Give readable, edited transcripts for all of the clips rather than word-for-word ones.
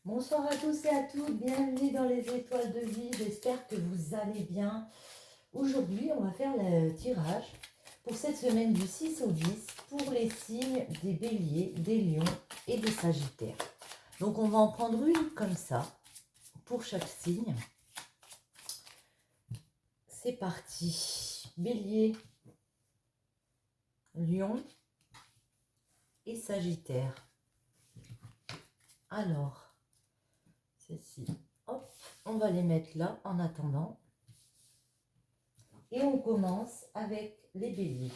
Bonsoir à tous et à toutes, bienvenue dans les étoiles de vie, j'espère que vous allez bien. Aujourd'hui, on va faire le tirage pour cette semaine du 6 au 10 pour les signes des béliers, des lions et des sagittaires. Donc on va en prendre une comme ça pour chaque signe. C'est parti. Bélier, lion et sagittaire. Alors, ceci, hop, on va les mettre là en attendant. Et on commence avec les béliers.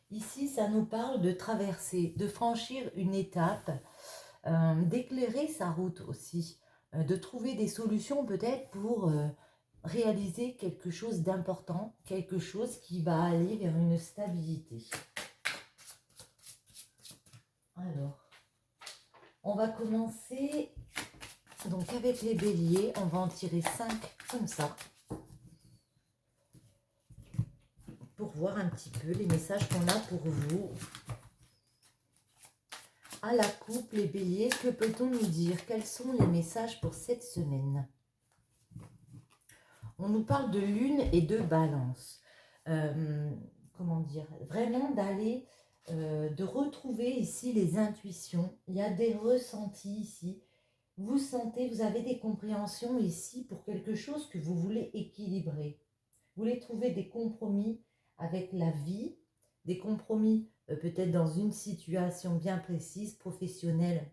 Ici, ça nous parle de traverser, de franchir une étape, d'éclairer sa route aussi, de trouver des solutions peut-être pour réaliser quelque chose d'important, quelque chose qui va aller vers une stabilité. Alors, on va commencer donc avec les béliers, on va en tirer 5 comme ça, pour voir un petit peu les messages qu'on a pour vous. À la coupe, les béliers, que peut-on nous dire? Quels sont les messages pour cette semaine? On nous parle de lune et de balance. Comment dire? Vraiment d'aller, de retrouver ici les intuitions. Il y a des ressentis ici. Vous sentez, vous avez des compréhensions ici pour quelque chose que vous voulez équilibrer. Vous voulez trouver des compromis avec la vie, des compromis peut-être dans une situation bien précise, professionnelle,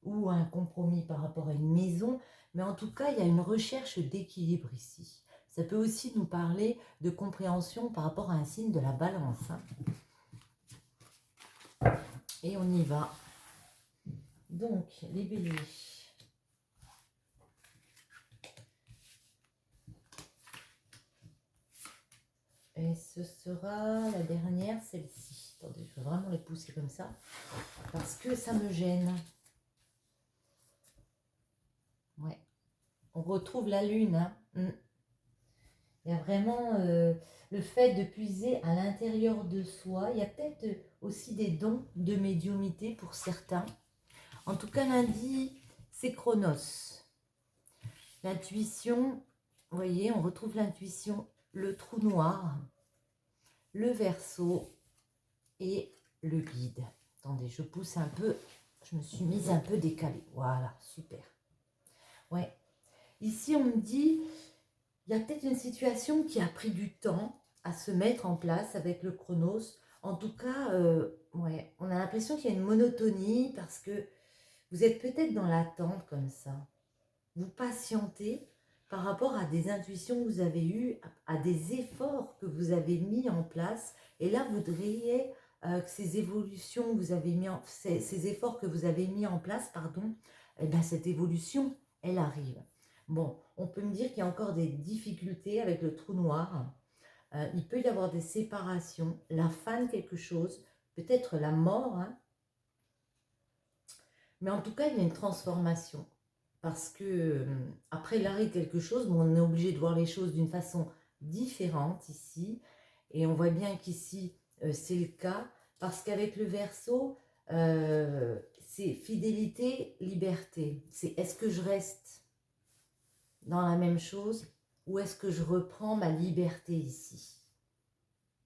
ou un compromis par rapport à une maison, mais en tout cas, il y a une recherche d'équilibre ici. Ça peut aussi nous parler de compréhension par rapport à un signe de la balance. Et on y va. Donc, les béliers. Et ce sera la dernière, celle-ci. Attendez, je vais vraiment les pousser comme ça, parce que ça me gêne. Ouais. On retrouve la lune. Il y a vraiment le fait de puiser à l'intérieur de soi. Il y a peut-être aussi des dons de médiumnité pour certains. En tout cas, lundi, c'est Chronos. L'intuition, vous voyez, on retrouve l'intuition, le trou noir, le Verseau et le guide. Attendez, je pousse un peu. Je me suis mise un peu décalée. Voilà, super. Ouais. Ici, on me dit, il y a peut-être une situation qui a pris du temps à se mettre en place avec le Chronos. En tout cas, ouais, on a l'impression qu'il y a une monotonie parce que vous êtes peut-être dans l'attente comme ça. Vous patientez par rapport à des intuitions que vous avez eues, à des efforts que vous avez mis en place. Et là, vous voudriez que ces évolutions que vous avez mis en, ces efforts que vous avez mis en place, pardon, eh bien, cette évolution, elle arrive. Bon, on peut me dire qu'il y a encore des difficultés avec le trou noir. Il peut y avoir des séparations, la fin de quelque chose, peut-être la mort. Mais en tout cas, il y a une transformation. Parce que après l'arrêt de quelque chose, bon, on est obligé de voir les choses d'une façon différente ici. Et on voit bien qu'ici, c'est le cas. Parce qu'avec le Verseau, c'est fidélité, liberté. C'est est-ce que je reste dans la même chose ou est-ce que je reprends ma liberté ici?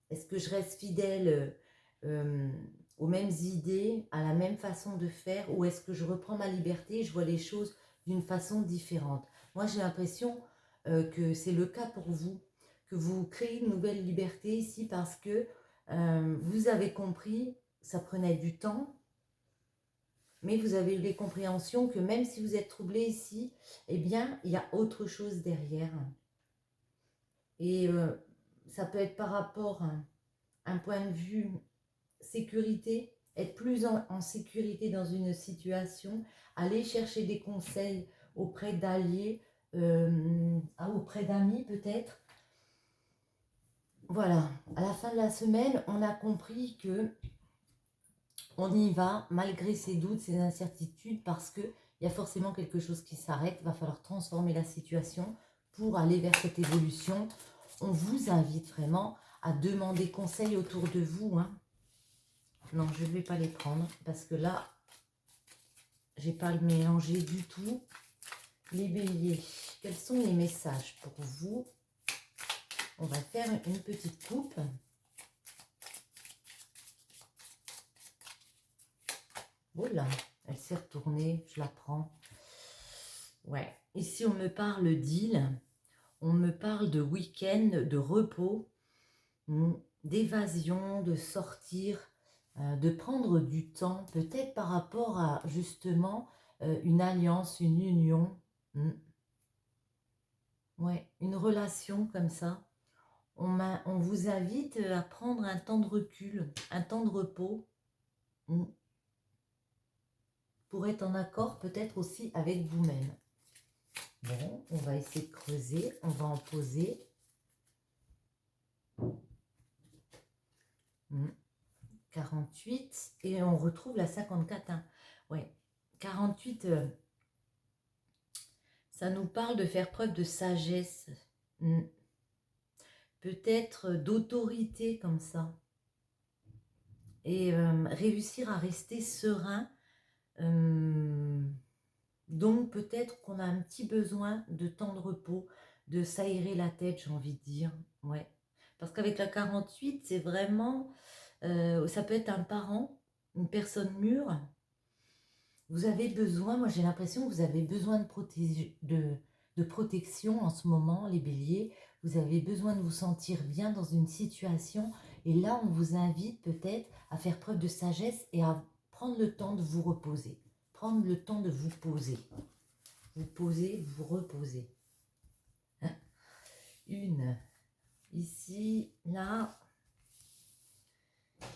Est-ce que je reste fidèle aux mêmes idées, à la même façon de faire, ou est-ce que je reprends ma liberté et je vois les choses d'une façon différente? Moi, j'ai l'impression que c'est le cas pour vous, que vous créez une nouvelle liberté ici parce que vous avez compris, ça prenait du temps, mais vous avez eu les compréhensions que même si vous êtes troublé ici, eh bien, il y a autre chose derrière. Et ça peut être par rapport à un point de vue sécurité, être plus en sécurité dans une situation, aller chercher des conseils auprès d'alliés, auprès d'amis peut-être. Voilà, à la fin de la semaine, on a compris que on y va malgré ses doutes, ses incertitudes, parce qu'il y a forcément quelque chose qui s'arrête, il va falloir transformer la situation pour aller vers cette évolution. On vous invite vraiment à demander conseil autour de vous. Non, je ne vais pas les prendre parce que là, j'ai pas le mélangé du tout. Les béliers, quels sont les messages pour vous? On va faire une petite coupe. Oh là, elle s'est retournée, je la prends. Ouais, ici on me parle d'île, on me parle de week-end, de repos, d'évasion, de sortir, de prendre du temps, peut-être par rapport à justement une alliance, une union. Ouais, une relation comme ça. On vous invite à prendre un temps de recul, un temps de repos, pour être en accord peut-être aussi avec vous-même. Bon, on va essayer de creuser, on va en poser. 48 et on retrouve la 54. Hein. Ouais, 48, ça nous parle de faire preuve de sagesse, peut-être d'autorité comme ça, et réussir à rester serein. Donc peut-être qu'on a un petit besoin de temps de repos, de s'aérer la tête, j'ai envie de dire. Ouais. Parce qu'avec la 48, c'est vraiment... ça peut être un parent, une personne mûre. Vous avez besoin, moi j'ai l'impression que vous avez besoin de protection en ce moment, les béliers. Vous avez besoin de vous sentir bien dans une situation. Et là, on vous invite peut-être à faire preuve de sagesse et à prendre le temps de vous reposer. Prendre le temps de vous poser. Vous posez, vous reposez. Hein? Une. Ici, là.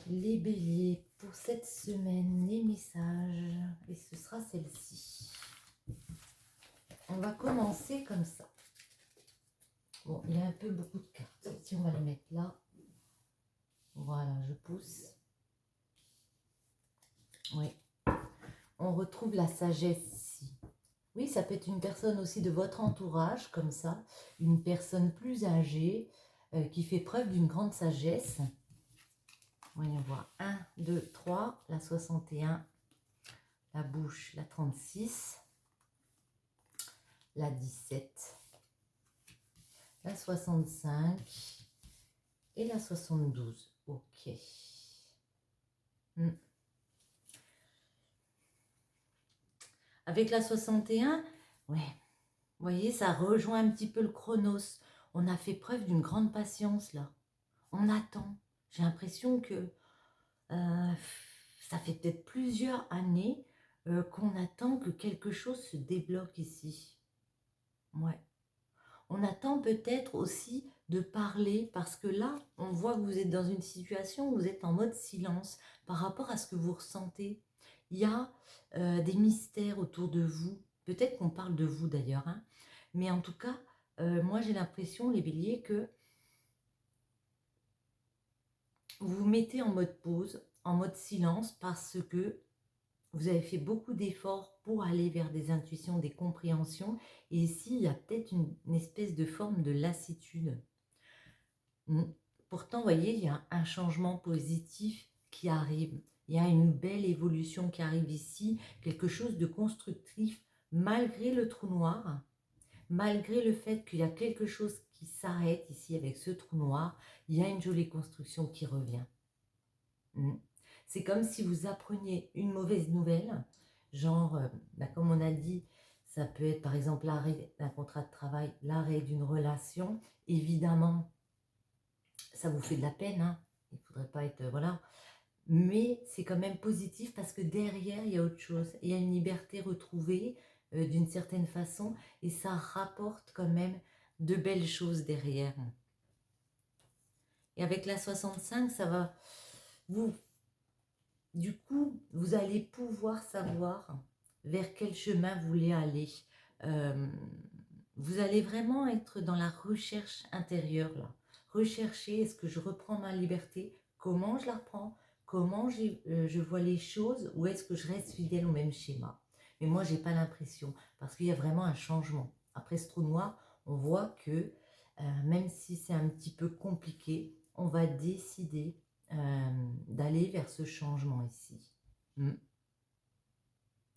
Les béliers, pour cette semaine, les messages. Et ce sera celle-ci. On va commencer comme ça. Bon, il y a un peu beaucoup de cartes. Si on va les mettre là. Voilà, je pousse. Oui. On retrouve la sagesse ici. Oui, ça peut être une personne aussi de votre entourage, comme ça. Une personne plus âgée qui fait preuve d'une grande sagesse. Voyons voir. 1, 2, 3, la 61, la bouche, la 36, la 17, la 65 et la 72. Ok. Avec la 61, ouais, vous voyez, ça rejoint un petit peu le chronos. On a fait preuve d'une grande patience là. On attend. J'ai l'impression que ça fait peut-être plusieurs années qu'on attend que quelque chose se débloque ici. Ouais. On attend peut-être aussi de parler parce que là, on voit que vous êtes dans une situation où vous êtes en mode silence par rapport à ce que vous ressentez. Il y a des mystères autour de vous. Peut-être qu'on parle de vous d'ailleurs. Hein. Mais en tout cas, moi j'ai l'impression, les béliers, que vous vous mettez en mode pause, en mode silence parce que vous avez fait beaucoup d'efforts pour aller vers des intuitions, des compréhensions. Et ici, il y a peut-être une espèce de forme de lassitude. Pourtant, vous voyez, il y a un changement positif qui arrive. Il y a une belle évolution qui arrive ici. Quelque chose de constructif, malgré le trou noir. Malgré le fait qu'il y a quelque chose qui s'arrête ici avec ce trou noir, il y a une jolie construction qui revient. C'est comme si vous appreniez une mauvaise nouvelle, genre, comme on a dit, ça peut être par exemple l'arrêt d'un contrat de travail, l'arrêt d'une relation. Évidemment, ça vous fait de la peine, hein. Il ne faudrait pas être... voilà. Mais c'est quand même positif parce que derrière, il y a autre chose. Il y a une liberté retrouvée d'une certaine façon et ça rapporte quand même de belles choses derrière. Et avec la 65, ça va... Du coup, vous allez pouvoir savoir vers quel chemin vous voulez aller. Vous allez vraiment être dans la recherche intérieure, là. Rechercher, est-ce que je reprends ma liberté? Comment je la reprends? Comment je vois les choses? Ou est-ce que je reste fidèle au même schéma? Mais moi, j'ai pas l'impression, parce qu'il y a vraiment un changement. Après ce trou noir, on voit que même si c'est un petit peu compliqué, on va décider d'aller vers ce changement ici.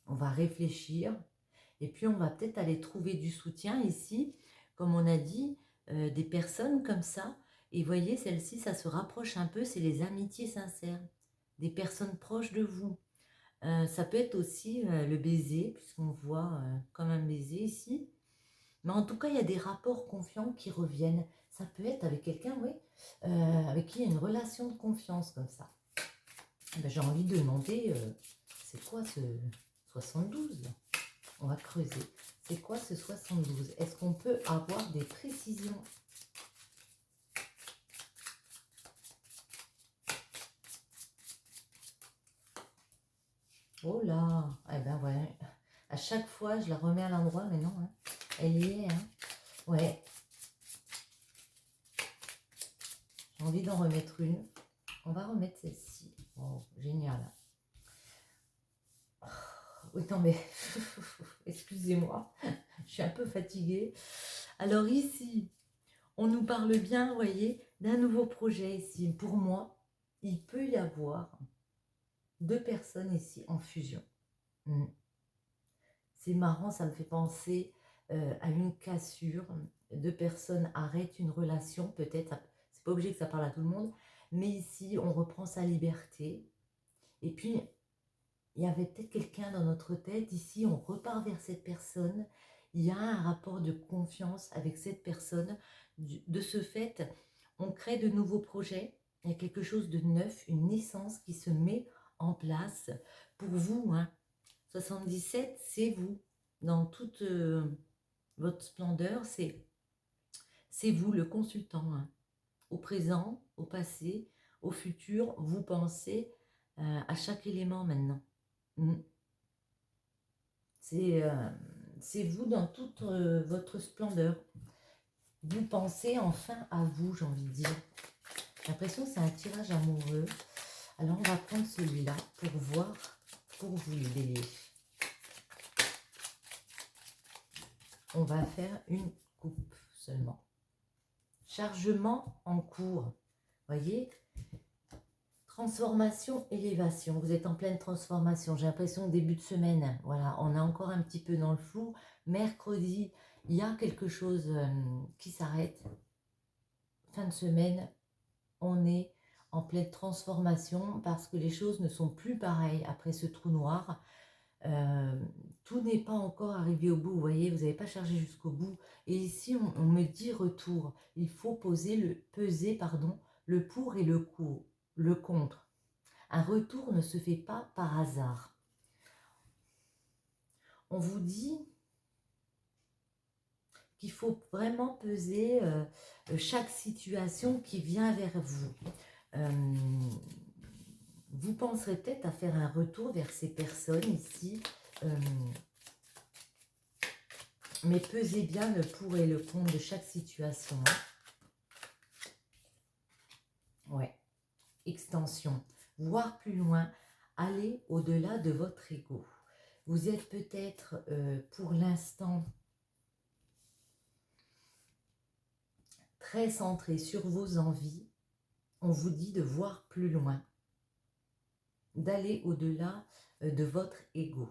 On va réfléchir. Et puis, on va peut-être aller trouver du soutien ici, comme on a dit, des personnes comme ça. Et voyez, celle-ci, ça se rapproche un peu, c'est les amitiés sincères, des personnes proches de vous. Ça peut être aussi le baiser, puisqu'on voit comme un baiser ici. Mais en tout cas, il y a des rapports confiants qui reviennent. Ça peut être avec quelqu'un, oui, avec qui il y a une relation de confiance comme ça. Ben, j'ai envie de demander, c'est quoi ce 72 là? On va creuser. C'est quoi ce 72? Est-ce qu'on peut avoir des précisions? Oh là! Eh ben ouais. À chaque fois, je la remets à l'endroit, mais non, hein. Elle y est, hein. Ouais. J'ai envie d'en remettre une. On va remettre celle-ci. Oh, génial. Oui, non, mais excusez-moi, je suis un peu fatiguée. Alors ici, on nous parle bien, vous voyez, d'un nouveau projet ici. Pour moi, il peut y avoir 2 personnes ici en fusion. C'est marrant, ça me fait penser à une cassure. 2 personnes arrêtent une relation, peut-être, c'est pas obligé que ça parle à tout le monde, mais ici, on reprend sa liberté. Et puis, il y avait peut-être quelqu'un dans notre tête. Ici, on repart vers cette personne. Il y a un rapport de confiance avec cette personne. De ce fait, on crée de nouveaux projets. Il y a quelque chose de neuf, une naissance qui se met en place pour vous. 77, c'est vous. Dans toute votre splendeur, c'est vous, le consultant. Au présent, au passé, au futur, vous pensez à chaque élément maintenant. C'est vous dans toute votre splendeur. Vous pensez enfin à vous, j'ai envie de dire. J'ai l'impression que c'est un tirage amoureux. Alors, on va prendre celui-là pour voir pour vous, les béliers. On va faire une coupe seulement. Chargement en cours. Voyez, transformation, élévation. Vous êtes en pleine transformation. J'ai l'impression début de semaine. Voilà, on est encore un petit peu dans le flou. Mercredi, il y a quelque chose qui s'arrête. Fin de semaine, on est en pleine transformation parce que les choses ne sont plus pareilles après ce trou noir. Tout n'est pas encore arrivé au bout, vous voyez, vous n'avez pas chargé jusqu'au bout. Et ici, on me dit retour. Il faut peser, le pour et le contre. Un retour ne se fait pas par hasard. On vous dit qu'il faut vraiment peser chaque situation qui vient vers vous. Vous penserez peut-être à faire un retour vers ces personnes ici, mais pesez bien le pour et le contre de chaque situation. Ouais, extension, voir plus loin, aller au-delà de votre ego. Vous êtes peut-être pour l'instant très centré sur vos envies. On vous dit de voir plus loin, d'aller au-delà de votre ego.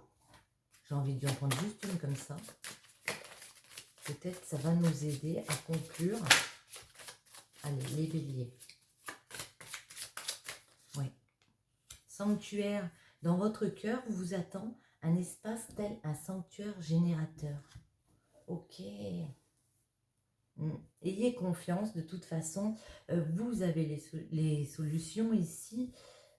J'ai envie d'en prendre juste une comme ça. Peut-être ça va nous aider à conclure. Allez, les béliers. Oui. Sanctuaire. Dans votre cœur, vous attend un espace tel un sanctuaire générateur. Ok. Ayez confiance, de toute façon, vous avez les solutions ici.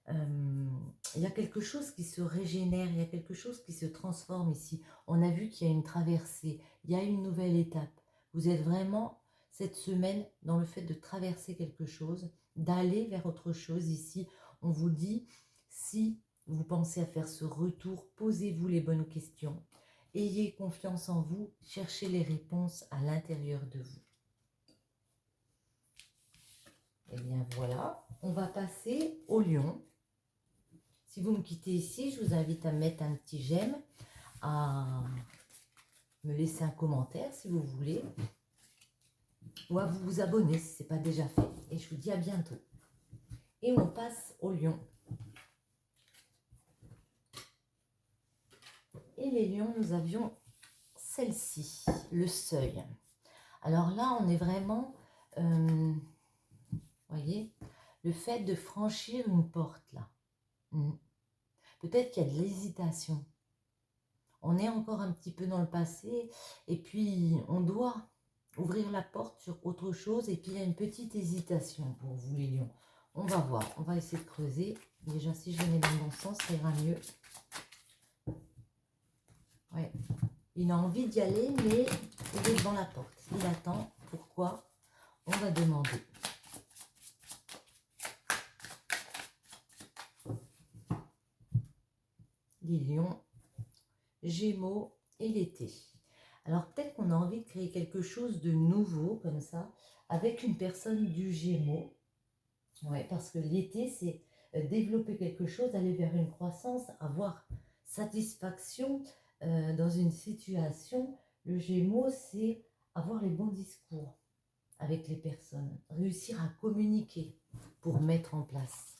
Il y a quelque chose qui se régénère, il y a quelque chose qui se transforme ici. On a vu qu'il y a une traversée, il y a une nouvelle étape. Vous êtes vraiment cette semaine dans le fait de traverser quelque chose, d'aller vers autre chose ici. On vous dit, si vous pensez à faire ce retour, posez-vous les bonnes questions. Ayez confiance en vous, cherchez les réponses à l'intérieur de vous. Et bien voilà, on va passer au lion. Si vous me quittez ici, je vous invite à mettre un petit j'aime, à me laisser un commentaire si vous voulez, ou à vous abonner si ce n'est pas déjà fait. Et je vous dis à bientôt. Et on passe au lion. Et les lions, nous avions celle-ci, le seuil. Alors là, on est vraiment, voyez, le fait de franchir une porte là. Peut-être qu'il y a de l'hésitation. On est encore un petit peu dans le passé et puis on doit ouvrir la porte sur autre chose et puis il y a une petite hésitation pour vous les lions. On va voir, on va essayer de creuser. Déjà si je mets dans le bon sens, ça ira mieux. Ouais. Il a envie d'y aller mais il est devant la porte. Il attend. Pourquoi? On va demander. Les lions, Gémeaux et l'été. Alors peut-être qu'on a envie de créer quelque chose de nouveau comme ça avec une personne du Gémeaux. Ouais, parce que l'été, c'est développer quelque chose, aller vers une croissance, avoir satisfaction dans une situation. Le Gémeaux, c'est avoir les bons discours avec les personnes, réussir à communiquer pour mettre en place.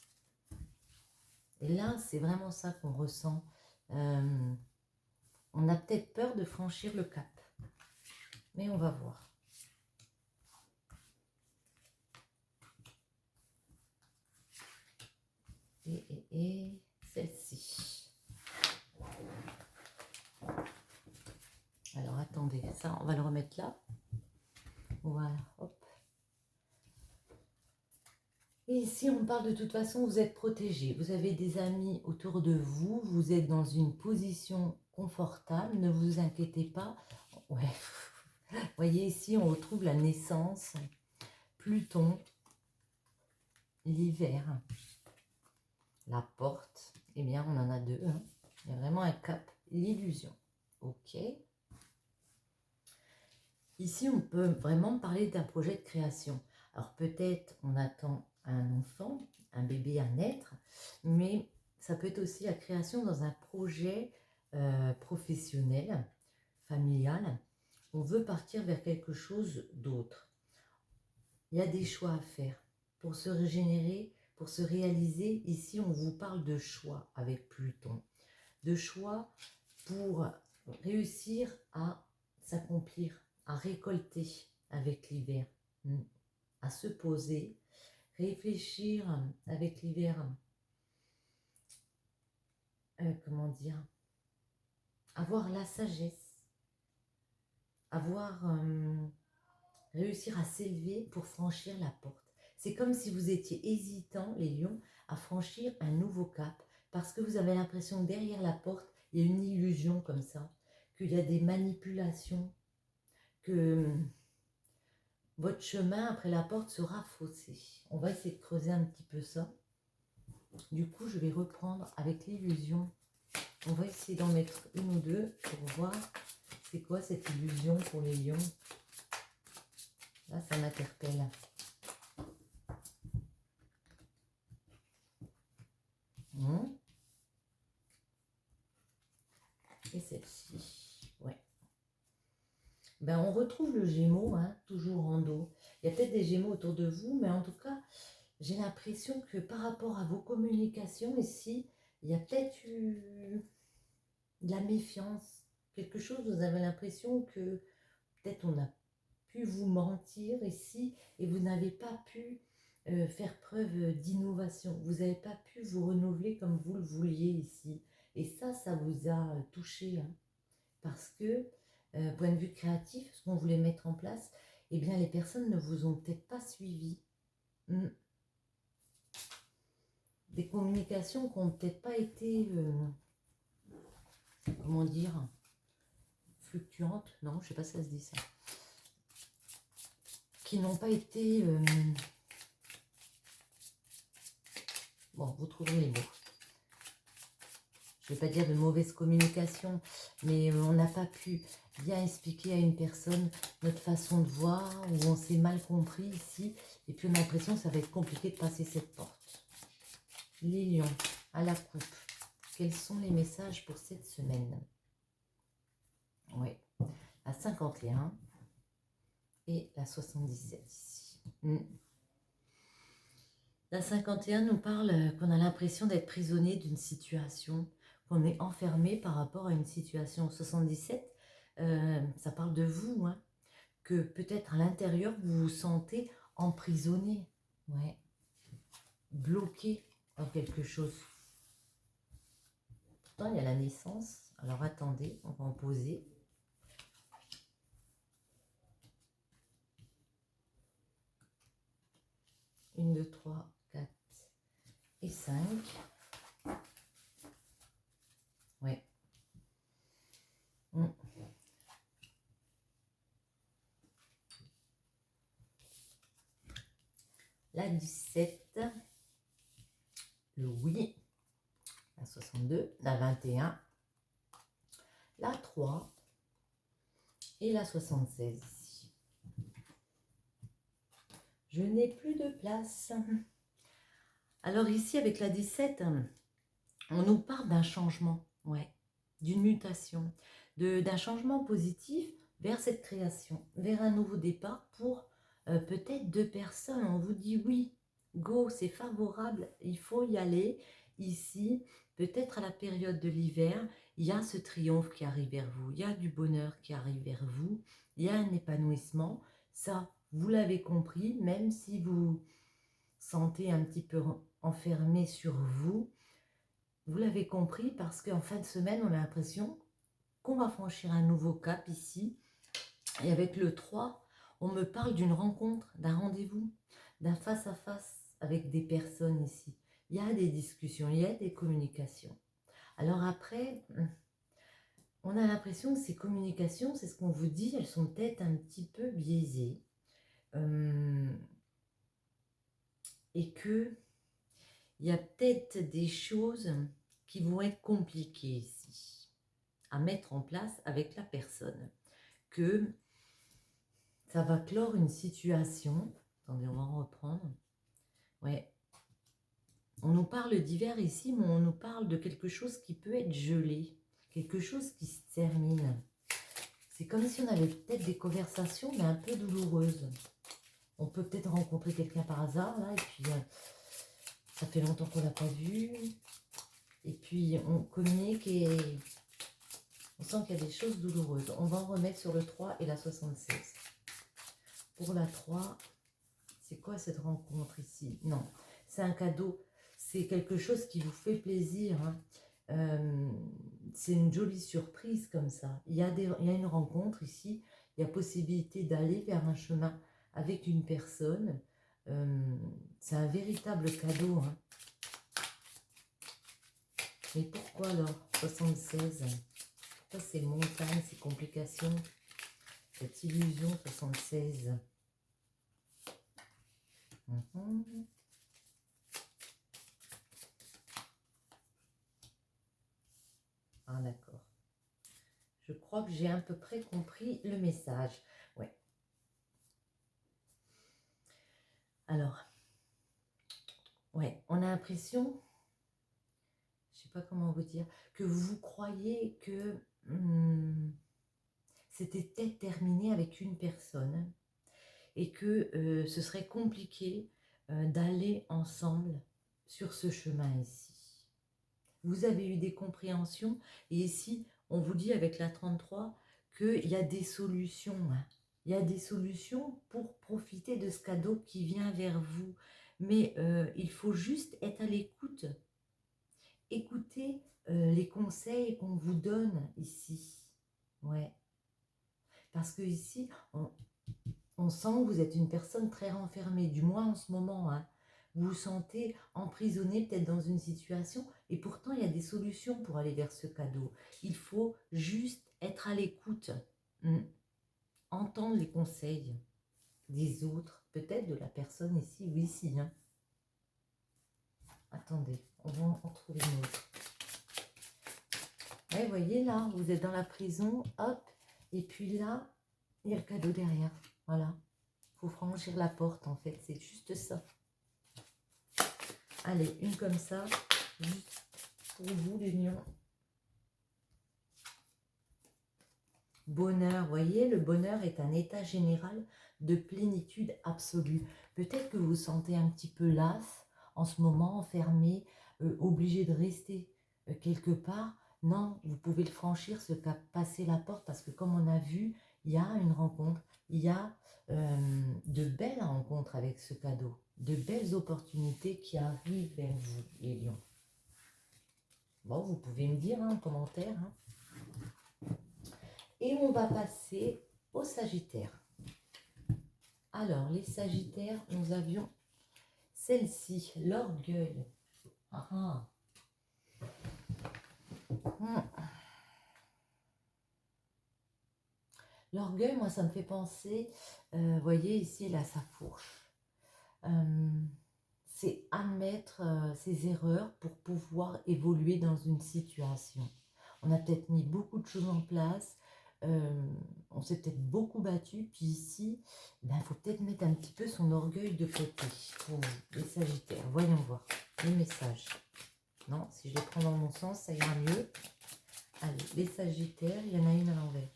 Et là, c'est vraiment ça qu'on ressent. On a peut-être peur de franchir le cap, mais on va voir. Et celle-ci. Alors attendez, ça on va le remettre là. Voilà, hop. Et ici on parle de toute façon, vous êtes protégé, vous avez des amis autour de vous, vous êtes dans une position confortable, ne vous inquiétez pas. Ouais, vous voyez ici on retrouve la naissance, Pluton, l'hiver, la porte, eh bien on en a deux, hein. Il y a vraiment un cap, l'illusion, ok. Ici, on peut vraiment parler d'un projet de création. Alors peut-être on attend un enfant, un bébé à naître, mais ça peut être aussi la création dans un projet professionnel, familial. On veut partir vers quelque chose d'autre. Il y a des choix à faire pour se régénérer, pour se réaliser. Ici, on vous parle de choix avec Pluton, de choix pour réussir à s'accomplir, à récolter avec l'hiver, à se poser, réfléchir avec l'hiver, comment dire, avoir la sagesse, avoir réussir à s'élever pour franchir la porte. C'est comme si vous étiez hésitant, les lions, à franchir un nouveau cap, parce que vous avez l'impression que derrière la porte, il y a une illusion comme ça, qu'il y a des manipulations, que votre chemin après la porte sera faussé. On va essayer de creuser un petit peu ça. Du coup, je vais reprendre avec l'illusion. On va essayer d'en mettre une ou deux pour voir c'est quoi cette illusion pour les lions. Là, ça m'interpelle. Et celle-ci, ouais. Ben, on retrouve le Gémeaux, hein, toujours en dos. Il y a peut-être des Gémeaux autour de vous, mais en tout cas, j'ai l'impression que par rapport à vos communications ici, il y a peut-être eu de la méfiance. Quelque chose, vous avez l'impression que peut-être on a pu vous mentir ici et vous n'avez pas pu faire preuve d'innovation. Vous n'avez pas pu vous renouveler comme vous le vouliez ici. Et ça vous a touché, hein, parce que, point de vue créatif, ce qu'on voulait mettre en place, eh bien les personnes ne vous ont peut-être pas suivi. Des communications qui n'ont peut-être pas été, comment dire, fluctuantes, non, je ne sais pas si ça se dit ça, qui n'ont pas été, bon, vous trouverez les mots. Je ne vais pas dire de mauvaise communication, mais on n'a pas pu bien expliquer à une personne notre façon de voir, ou on s'est mal compris ici, et puis on a l'impression que ça va être compliqué de passer cette porte. Les lions, à la coupe, quels sont les messages pour cette semaine? Oui, la 51 et la 77 ici. La 51 nous parle qu'on a l'impression d'être prisonnier d'une situation, qu'on est enfermé par rapport à une situation. 77, ça parle de vous, hein, que peut-être à l'intérieur, vous vous sentez emprisonné, ouais, bloqué dans quelque chose. Pourtant, il y a la naissance. Alors attendez, on va en poser. Une, deux, trois, 4 et 5. Ouais. La 17, le oui, la 62, la 21, la 3 et la 76 ici. Je n'ai plus de place. Alors ici, avec la 17, on nous parle d'un changement, ouais, d'une mutation, d'un changement positif vers cette création, vers un nouveau départ pour peut-être 2 personnes. On vous dit oui, go, c'est favorable, il faut y aller. Ici, peut-être à la période de l'hiver, il y a ce triomphe qui arrive vers vous, il y a du bonheur qui arrive vers vous, il y a un épanouissement. Ça, vous l'avez compris, même si vous sentez un petit peu enfermé sur vous, vous l'avez compris parce qu'en fin de semaine, on a l'impression qu'on va franchir un nouveau cap ici. Et avec le 3, on me parle d'une rencontre, d'un rendez-vous, d'un face-à-face avec des personnes ici. Il y a des discussions, il y a des communications. Alors après, on a l'impression que ces communications, c'est ce qu'on vous dit, elles sont peut-être un petit peu biaisées. Et que il y a peut-être des choses qui vont être compliquées ici à mettre en place avec la personne. Que ça va clore une situation. Attendez, on va en reprendre. Ouais. On nous parle d'hiver ici, mais on nous parle de quelque chose qui peut être gelé. Quelque chose qui se termine. C'est comme si on avait peut-être des conversations, mais un peu douloureuses. On peut peut-être rencontrer quelqu'un par hasard, là, et puis ça fait longtemps qu'on l'a pas vu. Et puis on communique et on sent qu'il y a des choses douloureuses. On va en remettre sur le 3 et la 76. Pour la 3, c'est quoi cette rencontre ici? Non, c'est un cadeau. C'est quelque chose qui vous fait plaisir. Hein. C'est une jolie surprise comme ça. Il y a une rencontre ici. Il y a possibilité d'aller vers un chemin avec une personne. C'est un véritable cadeau. Hein. Mais pourquoi alors 76? Pourquoi ces montagnes, ces complications? Cette illusion 76. Ah d'accord. Je crois que j'ai à peu près compris le message. Ouais. Alors, ouais, on a l'impression, je sais pas comment vous dire, que vous croyez que c'était peut-être terminé avec une personne et que ce serait compliqué d'aller ensemble sur ce chemin ici. Vous avez eu des compréhensions et ici, on vous dit avec la 33 qu'il y a des solutions. Hein. Il y a des solutions pour profiter de ce cadeau qui vient vers vous. Mais il faut juste être à l'écoute. Écoutez les conseils qu'on vous donne ici. Ouais. Parce que ici, on sent que vous êtes une personne très renfermée, du moins en ce moment. Hein. Vous vous sentez emprisonné peut-être dans une situation et pourtant il y a des solutions pour aller vers ce cadeau. Il faut juste être à l'écoute, entendre les conseils des autres, peut-être de la personne ici ou ici. Hein. Attendez, on va en trouver une autre. Ouais, vous voyez là, vous êtes dans la prison, hop, et puis là, il y a le cadeau derrière. Voilà, il faut franchir la porte en fait, c'est juste ça. Allez, une comme ça, juste pour vous, l'union. Bonheur, vous voyez, le bonheur est un état général de plénitude absolue. Peut-être que vous vous sentez un petit peu las en ce moment, enfermé, obligé de rester quelque part, non, vous pouvez le franchir, ce qu'a passé la porte, parce que comme on a vu, il y a une rencontre, il y a de belles rencontres avec ce cadeau, de belles opportunités qui arrivent vers vous, les lions. Bon, vous pouvez me dire en commentaire. Et on va passer au Sagittaire. Alors, les Sagittaires, nous avions celle-ci, l'orgueil. Ah, L'orgueil, moi, ça me fait penser, vous voyez ici, là, sa fourche. C'est admettre ses erreurs pour pouvoir évoluer dans une situation. On a peut-être mis beaucoup de choses en place, on s'est peut-être beaucoup battu, puis ici, il faut peut-être mettre un petit peu son orgueil de côté pour les Sagittaires. Voyons voir les messages. Non, si je les prends dans mon sens, ça ira mieux. Allez, les Sagittaires, il y en a une à l'envers.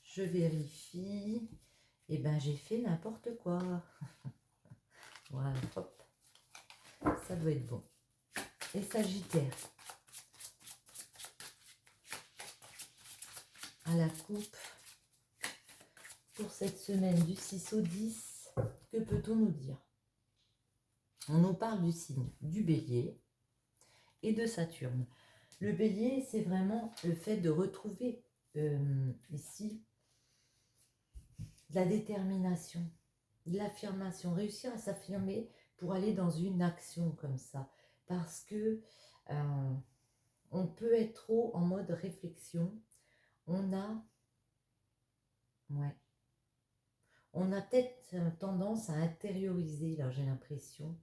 Je vérifie. Et ben j'ai fait n'importe quoi. Voilà, hop. Ça doit être bon. Les Sagittaires. À la coupe. Pour cette semaine du 6 au 10, que peut-on nous dire? On nous parle du signe du Bélier et de Saturne. Le Bélier, c'est vraiment le fait de retrouver ici de la détermination, de l'affirmation, réussir à s'affirmer pour aller dans une action comme ça. Parce que on peut être trop en mode réflexion. On a peut-être tendance à intérioriser, là j'ai l'impression,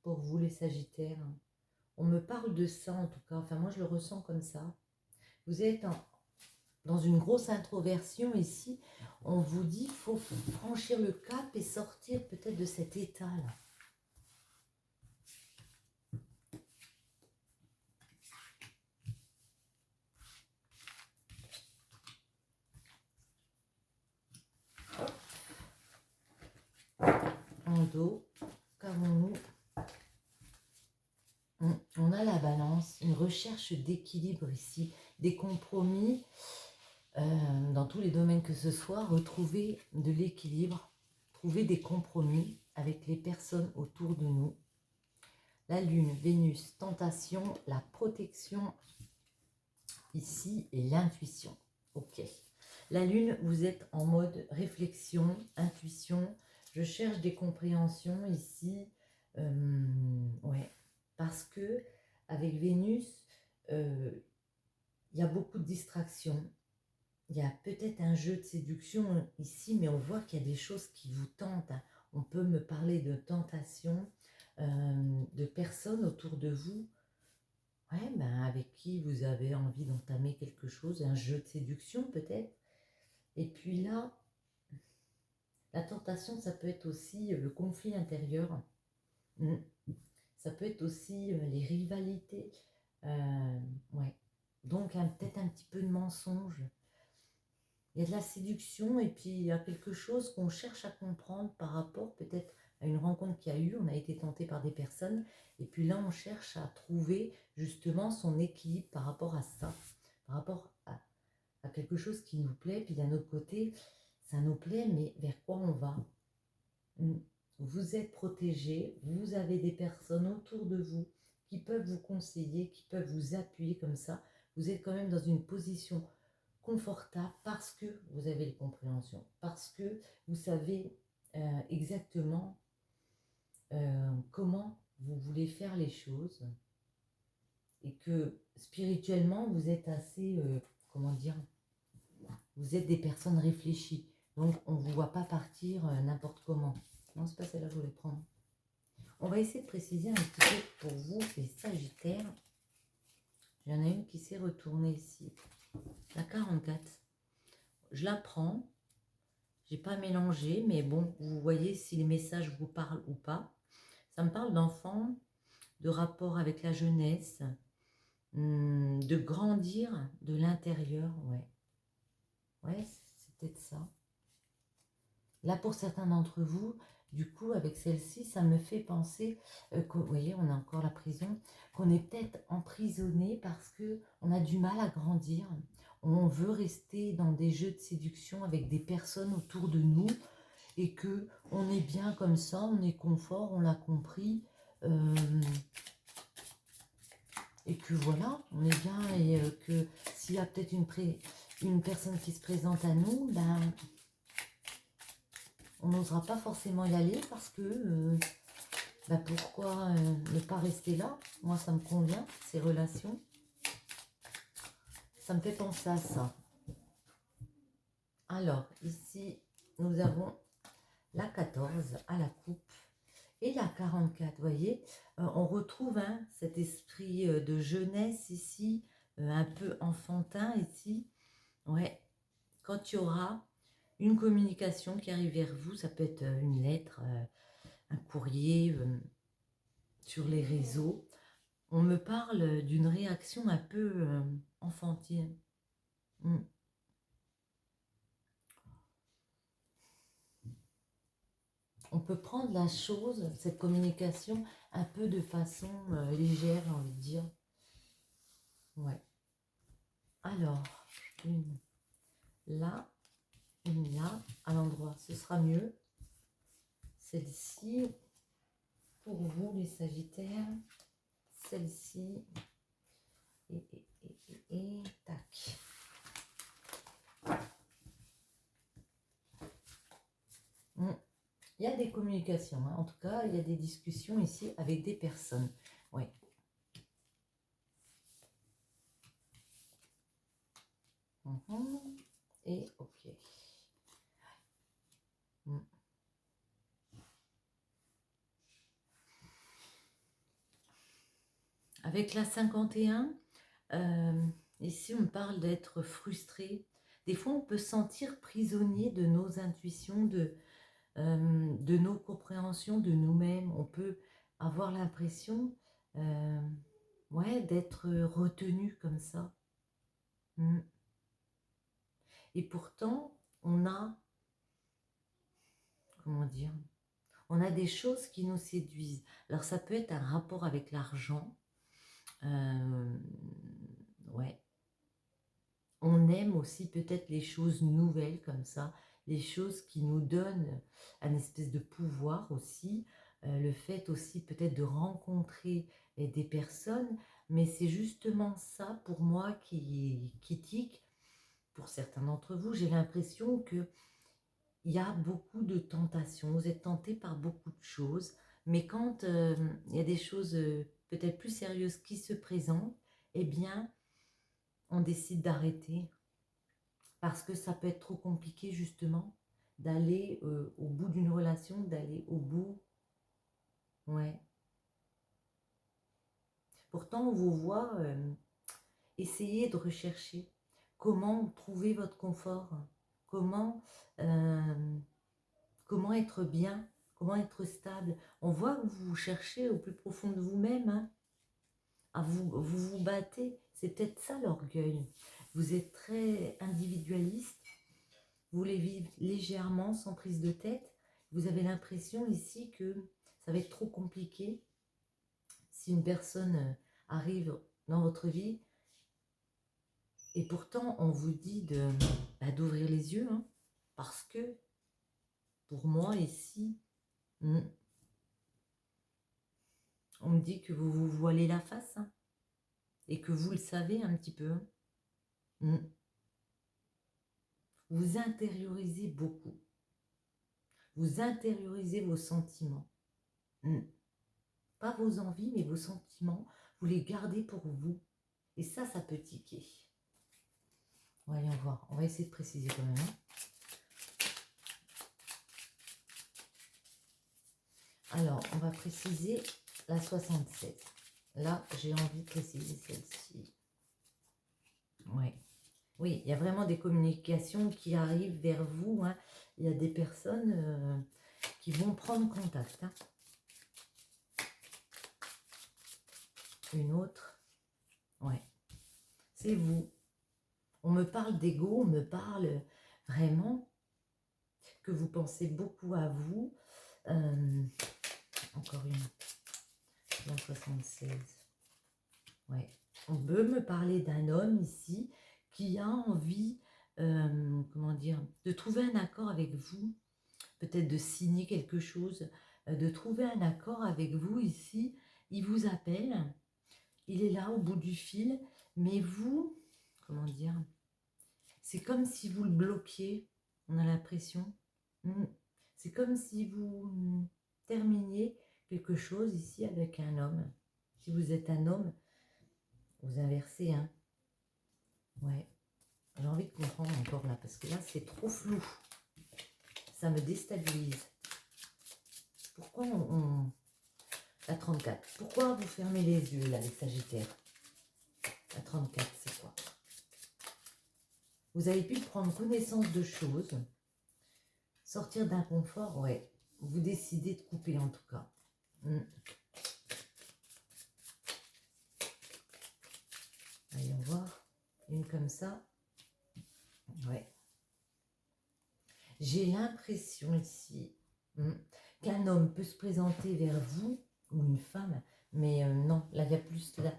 pour vous les Sagittaires. On me parle de ça en tout cas, enfin moi je le ressens comme ça. Vous êtes dans une grosse introversion ici, on vous dit qu'il faut franchir le cap et sortir peut-être de cet état-là. En dos, qu'avons-nous? On a la balance, une recherche d'équilibre ici, des compromis dans tous les domaines que ce soit, retrouver de l'équilibre, trouver des compromis avec les personnes autour de nous. La Lune, Vénus, tentation, la protection ici et l'intuition. Ok. La Lune, vous êtes en mode réflexion, intuition. Je cherche des compréhensions ici. Ouais. Parce que avec Vénus, il y a beaucoup de distractions. Il y a peut-être un jeu de séduction ici, mais on voit qu'il y a des choses qui vous tentent. On peut me parler de tentation, de personnes autour de vous, avec qui vous avez envie d'entamer quelque chose, un jeu de séduction peut-être. Et puis là, la tentation, ça peut être aussi le conflit intérieur. Ça peut être aussi les rivalités. Donc peut-être un petit peu de mensonge. Il y a de la séduction et puis il y a quelque chose qu'on cherche à comprendre par rapport peut-être à une rencontre qu'il y a eu. On a été tenté par des personnes et puis là on cherche à trouver justement son équilibre par rapport à ça, par rapport à quelque chose qui nous plaît. Puis d'un autre côté, ça nous plaît, mais vers quoi on va? Vous êtes protégé, vous avez des personnes autour de vous qui peuvent vous conseiller, qui peuvent vous appuyer comme ça. Vous êtes quand même dans une position confortable parce que vous avez les compréhensions, parce que vous savez exactement comment vous voulez faire les choses et que spirituellement vous êtes assez, comment dire, vous êtes des personnes réfléchies. Donc on ne vous voit pas partir n'importe comment. Non, c'est pas celle-là que je voulais prendre. On va essayer de préciser un petit peu pour vous, les Sagittaires. Il y en a une qui s'est retournée ici. La 44. Je la prends. J'ai pas mélangé, mais bon, vous voyez si les messages vous parlent ou pas. Ça me parle d'enfants, de rapport avec la jeunesse, de grandir de l'intérieur, ouais. Ouais, c'est peut-être ça. Là, pour certains d'entre vous, Du coup, avec celle-ci, ça me fait penser vous voyez, on a encore la prison, qu'on est peut-être emprisonné parce que on a du mal à grandir. On veut rester dans des jeux de séduction avec des personnes autour de nous et que on est bien comme ça, on est confort, on l'a compris. euh, et que voilà, on est bien et que s'il y a peut-être une personne qui se présente à nous, ben, on n'osera pas forcément y aller parce que ben, pourquoi ne pas rester là? Moi, ça me convient, ces relations. Ça me fait penser à ça. Alors, ici, nous avons la 14 à la coupe et la 44, vous voyez, on retrouve hein, cet esprit de jeunesse ici, un peu enfantin ici. Ouais, quand il y aura une communication qui arrive vers vous, ça peut être une lettre, un courrier, sur les réseaux, on me parle d'une réaction un peu enfantine. Mm. On peut prendre la chose, cette communication, un peu de façon légère, j'ai envie de dire. Ouais. Alors, une là, une là, à l'endroit, ce sera mieux. Celle-ci, pour vous les Sagittaires, celle-ci, et tac. Mm. Il y a des communications, hein. En tout cas, il y a des discussions ici avec des personnes. Oui. Et ok. Mm. Avec la 51, ici on parle d'être frustré. Des fois on peut se sentir prisonnier de nos intuitions, de nos compréhensions de nous-mêmes. On peut avoir l'impression ouais, d'être retenu comme ça. Mm. Et pourtant, on a, comment dire, on a des choses qui nous séduisent. Alors ça peut être un rapport avec l'argent. Ouais. On aime aussi peut-être les choses nouvelles comme ça, les choses qui nous donnent un espèce de pouvoir aussi, le fait aussi peut-être de rencontrer des personnes, mais c'est justement ça pour moi qui tique. Pour certains d'entre vous, j'ai l'impression que il y a beaucoup de tentations, vous êtes tenté par beaucoup de choses, mais quand il y a des choses peut-être plus sérieuses qui se présentent, eh bien, on décide d'arrêter parce que ça peut être trop compliqué justement d'aller au bout d'une relation, d'aller au bout, ouais. Pourtant, on vous voit essayer de rechercher comment trouver votre confort, comment, euh, comment être bien, comment être stable. On voit que vous cherchez au plus profond de vous-même, hein, vous battez. C'est peut-être ça l'orgueil. Vous êtes très individualiste, vous voulez vivre légèrement, sans prise de tête. Vous avez l'impression ici que ça va être trop compliqué si une personne arrive dans votre vie. Et pourtant, on vous dit d'ouvrir les yeux, hein, parce que pour moi, ici, on me dit que vous vous voilez la face, hein, et que vous le savez un petit peu. Hein. Vous intériorisez beaucoup. Vous intériorisez vos sentiments. Pas vos envies, mais vos sentiments. Vous les gardez pour vous. Et ça peut tiquer. Voyons voir. On va essayer de préciser quand même. Hein. Alors, on va préciser la 67. Là, j'ai envie de préciser celle-ci. Ouais. Oui, il y a vraiment des communications qui arrivent vers vous. Hein. Il y a des personnes qui vont prendre contact. Hein. Une autre. Ouais. C'est vous. On me parle d'ego, on me parle vraiment que vous pensez beaucoup à vous. Encore une. La 76. Ouais. On peut me parler d'un homme ici qui a envie, comment dire, de trouver un accord avec vous, peut-être de signer quelque chose, de trouver un accord avec vous ici. Il vous appelle, il est là au bout du fil, mais vous, comment dire, c'est comme si vous le bloquiez, on a l'impression. C'est comme si vous terminiez quelque chose ici avec un homme. Si vous êtes un homme, vous inversez, hein. Ouais. J'ai envie de comprendre encore là, parce que là, c'est trop flou. Ça me déstabilise. Pourquoi La 34. Pourquoi vous fermez les yeux, là, les Sagittaires? La 34, c'est quoi? Vous avez pu prendre connaissance de choses, sortir d'un confort, ouais. Vous décidez de couper, en tout cas. Allons voir. Une comme ça. Ouais. J'ai l'impression ici qu'un homme peut se présenter vers vous, ou une femme, mais non, là il y a plus là.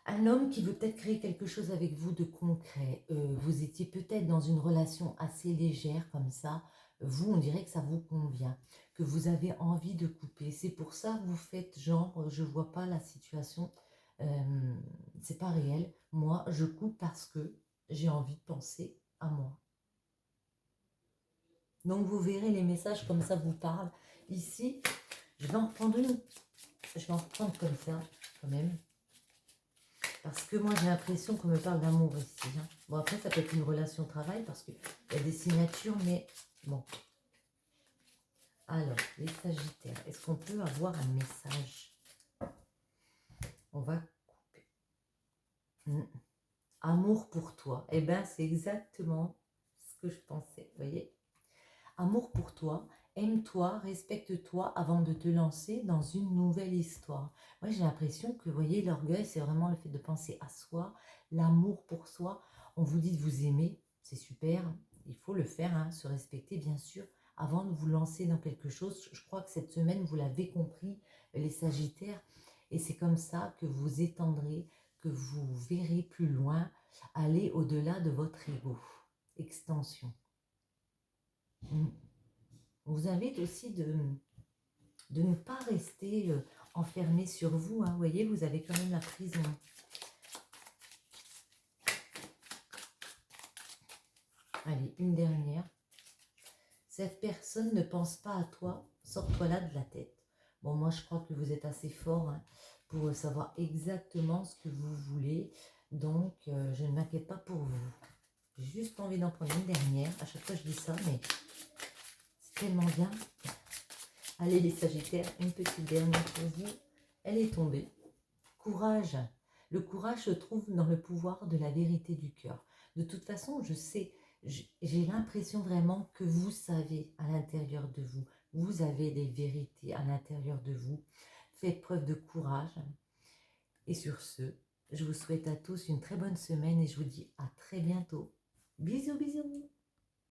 Un homme qui veut peut-être créer quelque chose avec vous de concret. Vous étiez peut-être dans une relation assez légère comme ça. Vous, on dirait que ça vous convient, que vous avez envie de couper. C'est pour ça que vous faites genre, je vois pas la situation, c'est pas réel. Moi, je coupe parce que j'ai envie de penser à moi. Donc vous verrez les messages comme ça vous parlent. Ici, je vais en reprendre une. Je vais en reprendre comme ça, quand même. Parce que moi, j'ai l'impression qu'on me parle d'amour ici. Hein. Bon, après, ça peut être une relation travail parce qu'il y a des signatures, mais bon. Alors, les Sagittaires, est-ce qu'on peut avoir un message? On va couper. Amour pour toi. Eh bien, c'est exactement ce que je pensais, vous voyez? Amour pour toi, aime-toi, respecte-toi avant de te lancer dans une nouvelle histoire. Moi, j'ai l'impression que, vous voyez, l'orgueil, c'est vraiment le fait de penser à soi, l'amour pour soi. On vous dit de vous aimer, c'est super, il faut le faire, hein, se respecter, bien sûr, avant de vous lancer dans quelque chose. Je crois que cette semaine, vous l'avez compris, les Sagittaires, et c'est comme ça que vous étendrez, que vous verrez plus loin, aller au-delà de votre ego. Extension. On vous invite aussi de ne pas rester enfermé sur vous. Hein. Vous voyez, vous avez quand même la prison. Allez, une dernière. Cette personne ne pense pas à toi. Sors-toi là de la tête. Bon, moi, je crois que vous êtes assez fort hein, pour savoir exactement ce que vous voulez. Donc, je ne m'inquiète pas pour vous. J'ai juste envie d'en prendre une dernière. À chaque fois, je dis ça, mais c'est tellement bien. Allez, les Sagittaires, une petite dernière pour vous. Elle est tombée. Courage. Le courage se trouve dans le pouvoir de la vérité du cœur. De toute façon, je sais, j'ai l'impression vraiment que vous savez à l'intérieur de vous. Vous avez des vérités à l'intérieur de vous. Faites preuve de courage. Et sur ce, je vous souhaite à tous une très bonne semaine et je vous dis à très bientôt. Bisous, bisous.